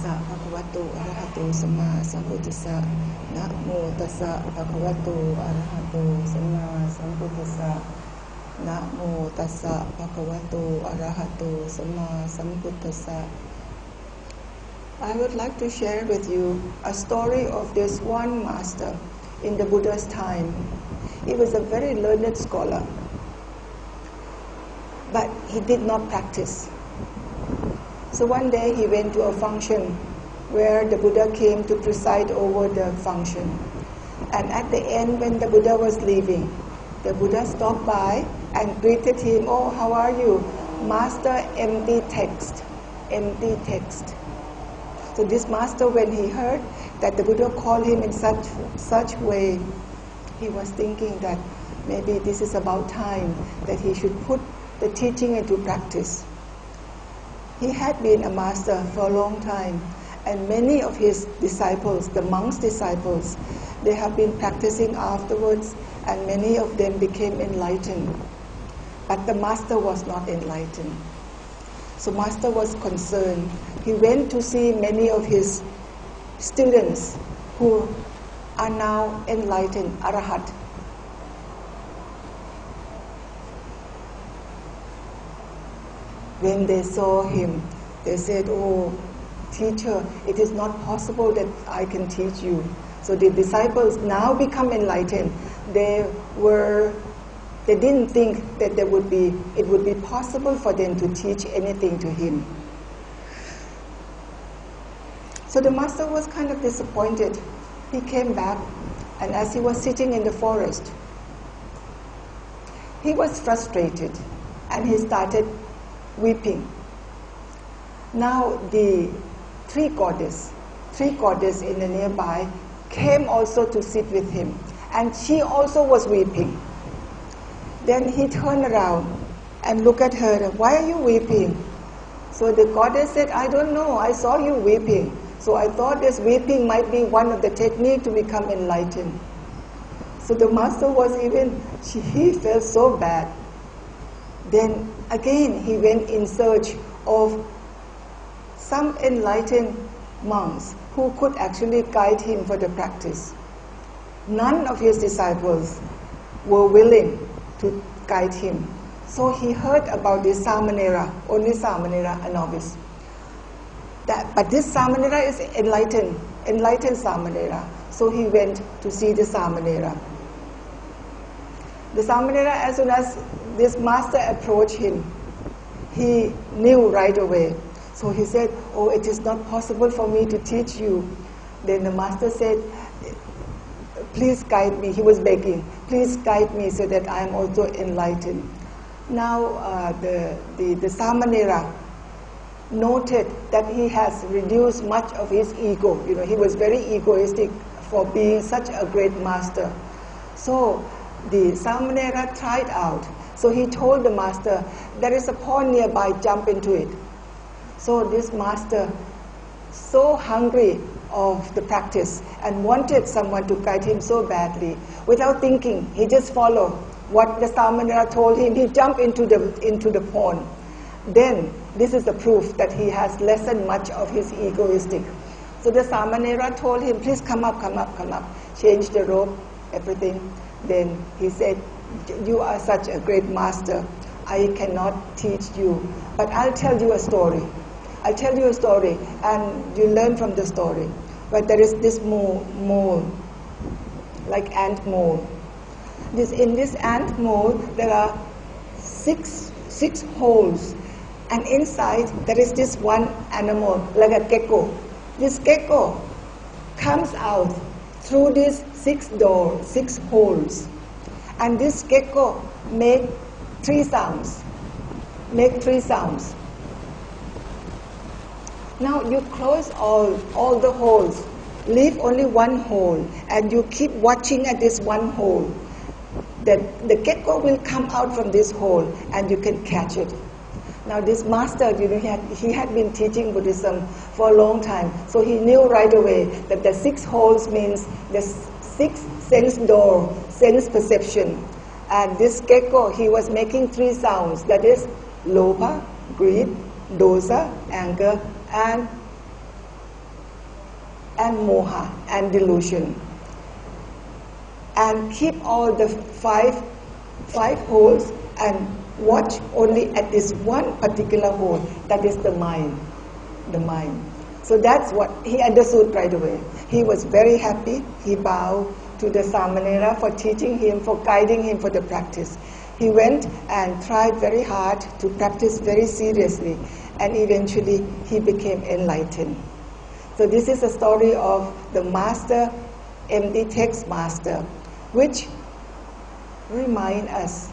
sะภะคะวะโตอะระหะโตสัมมาสัมพุทธัสสะนะโมตัสสะภะคะวะโตอะระหะโตสัมมาสัมพุทธัสสะนะโมตัสสะภะคะวะโตอะระหะโตสัมมาสัมพุทธัสสะ I would like to share with you a story of this one master in the Buddha's time. He was a very learned scholar, but he did not practice. So one day he went to a function where the Buddha came to preside over the function. And at the end, when the Buddha was leaving, the Buddha stopped by and greeted him, "Oh, how are you? Master, empty text, empty text." So this master, when he heard that the Buddha called him in such way, he was thinking that maybe this is about time that he should put the teaching into practice. He had been a master for a long time, and many of his disciples, the monks' disciples, they have been practicing afterwards, and many of them became enlightened. But the master was not enlightened. So master was concerned. He went to see many of his students who are now enlightened, arahat. When they saw him, they said, "Oh, teacher, it is not possible that I can teach you." So the disciples now become enlightened. They didn't think that it would be possible for them to teach anything to him. So the master was kind of disappointed. He came back, and as he was sitting in the forest, he was frustrated, and he started weeping. Now the three goddesses in the nearby came also to sit with him, and she also was weeping. Then he turned around and looked at her. "Why are you weeping?" So the goddess said, "I don't know, I saw you weeping. So I thought this weeping might be one of the techniques to become enlightened." So the master he felt so bad. Then again he went in search of some enlightened monks who could actually guide him for the practice. None of his disciples were willing to guide him. So he heard about this Samanera, only Samanera, a novice. But this Samanera is enlightened Samanera. So he went to see the Samanera. The Samanera, as soon as this master approached him, he knew right away. So he said, "Oh, it is not possible for me to teach you." Then the master said, "Please guide me." He was begging, "Please guide me so that I am also enlightened." Now the Samanera noted that he has reduced much of his ego. He was very egoistic for being such a great master. So the Samanera tried out. So he told the master, "There is a pond nearby, jump into it." So this master, so hungry of the practice and wanted someone to guide him so badly, without thinking, he just followed what the Samanera told him. He jumped into the pond. Then this is the proof that he has lessened much of his egoistic. So the Samanera told him, "Please come up, come up, come up." Change the rope, everything. Then he said, "You are such a great master. I cannot teach you, but I'll tell you a story. I'll tell you a story, and you learn from the story." But there is this mole, like ant mole. In this ant mole, there are six holes, and inside there is this one animal, like a gecko. This gecko comes out through these six holes, and this gecko make three sounds. Now you close all the holes, leave only one hole, and you keep watching at this one hole. The gecko will come out from this hole, and you can catch it. Now this master, he had been teaching Buddhism for a long time, so he knew right away that the six holes means the six sense door, sense perception. And this gecko, he was making three sounds, that is, lobha, greed, dosa, anger, and and moha and delusion. And keep all the five holes and watch only at this one particular hole, that is the mind. The mind. So that's what he understood right away. He was very happy. He bowed to the Samanera for teaching him, for guiding him for the practice. He went and tried very hard to practice very seriously, and eventually he became enlightened. So this is a story of the master, empty text master, which remind us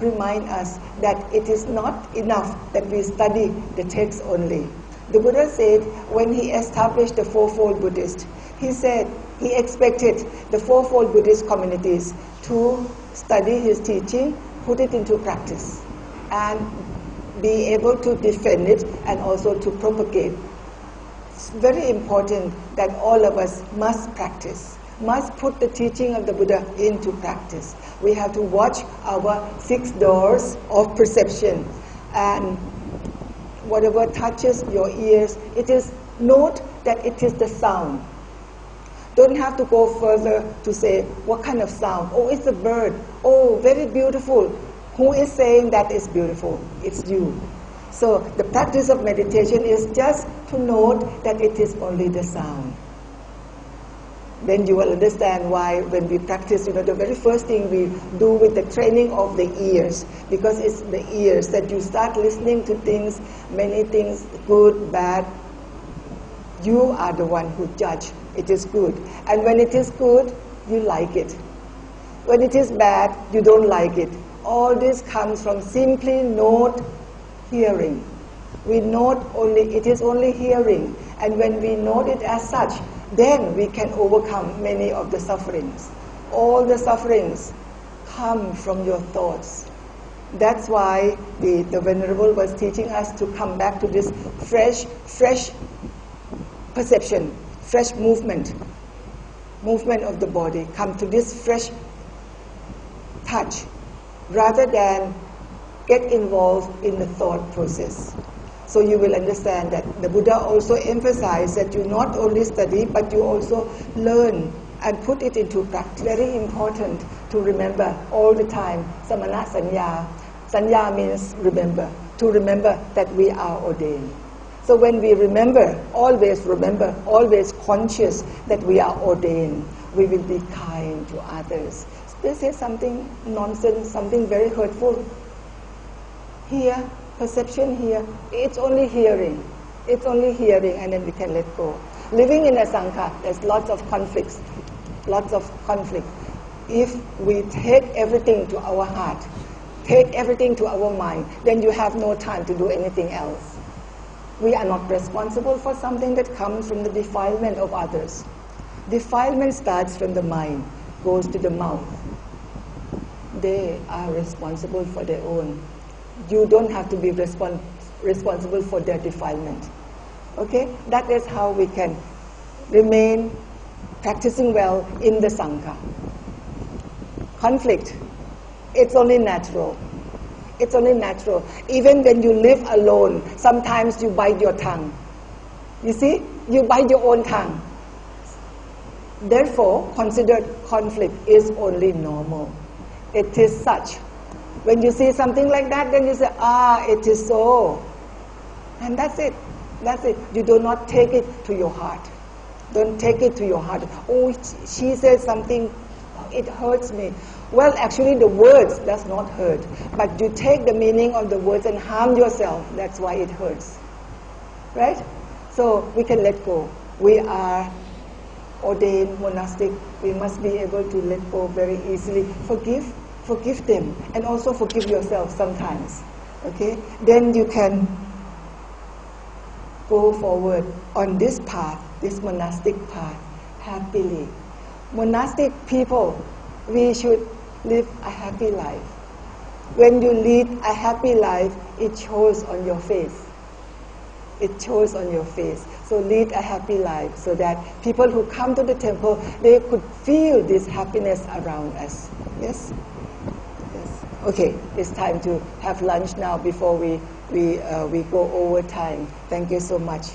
that it is not enough that we study the text only. The Buddha said when he established the Fourfold Buddhist, he said he expected the Fourfold Buddhist communities to study his teaching, put it into practice, and be able to defend it and also to propagate. It's very important that all of us must practice, must put the teaching of the Buddha into practice. We have to watch our 6 doors of perception, and whatever touches your ears, it is, note that it is the sound. Don't have to go further to say, what kind of sound? Oh, it's a bird. Oh, very beautiful. Who is saying that is beautiful? It's you. So the practice of meditation is just to note that it is only the sound. Then you will understand why when we practice, the very first thing we do with the training of the ears, because it's the ears that you start listening to things, many things, good, bad. You are the one who judge. It is good. And when it is good, you like it. When it is bad, you don't like it. All this comes from simply not hearing. We note only, it is only hearing. And when we note it as such, then we can overcome many of the sufferings. All the sufferings come from your thoughts. That's why the Venerable was teaching us to come back to this fresh perception, fresh movement of the body, come to this fresh touch, rather than get involved in the thought process. So you will understand that the Buddha also emphasized that you not only study, but you also learn and put it into practice. Very important to remember all the time, samana sanya. Sanya means remember, to remember that we are ordained. So when we remember, always conscious that we are ordained, we will be kind to others. They say something nonsense, something very hurtful. Here, perception here, it's only hearing. It's only hearing, and then we can let go. Living in a Sangha, there's lots of conflicts, lots of conflict. If we take everything to our heart, take everything to our mind, then you have no time to do anything else. We are not responsible for something that comes from the defilement of others. Defilement starts from the mind, goes to the mouth. They are responsible for their own. You don't have to be responsible for their defilement. Okay? That is how we can remain practicing well in the Sangha. Conflict, it's only natural. It's only natural. Even when you live alone, sometimes you bite your tongue. You see? You bite your own tongue. Therefore, consider conflict is only normal. It is such. When you see something like that, then you say, it is so. And that's it. That's it. You do not take it to your heart. Don't take it to your heart. Oh, she said something, it hurts me. Well, actually the words does not hurt. But you take the meaning of the words and harm yourself. That's why it hurts. Right? So we can let go. We are ordained monastic. We must be able to let go very easily. Forgive them, and also forgive yourself sometimes. Okay? Then you can go forward on this path, this monastic path, happily. Monastic people, we should live a happy life. When you lead a happy life, it shows on your face. It shows on your face. So lead a happy life so that people who come to the temple, they could feel this happiness around us. Yes? Yes. Okay, it's time to have lunch now before we go over time. Thank you so much.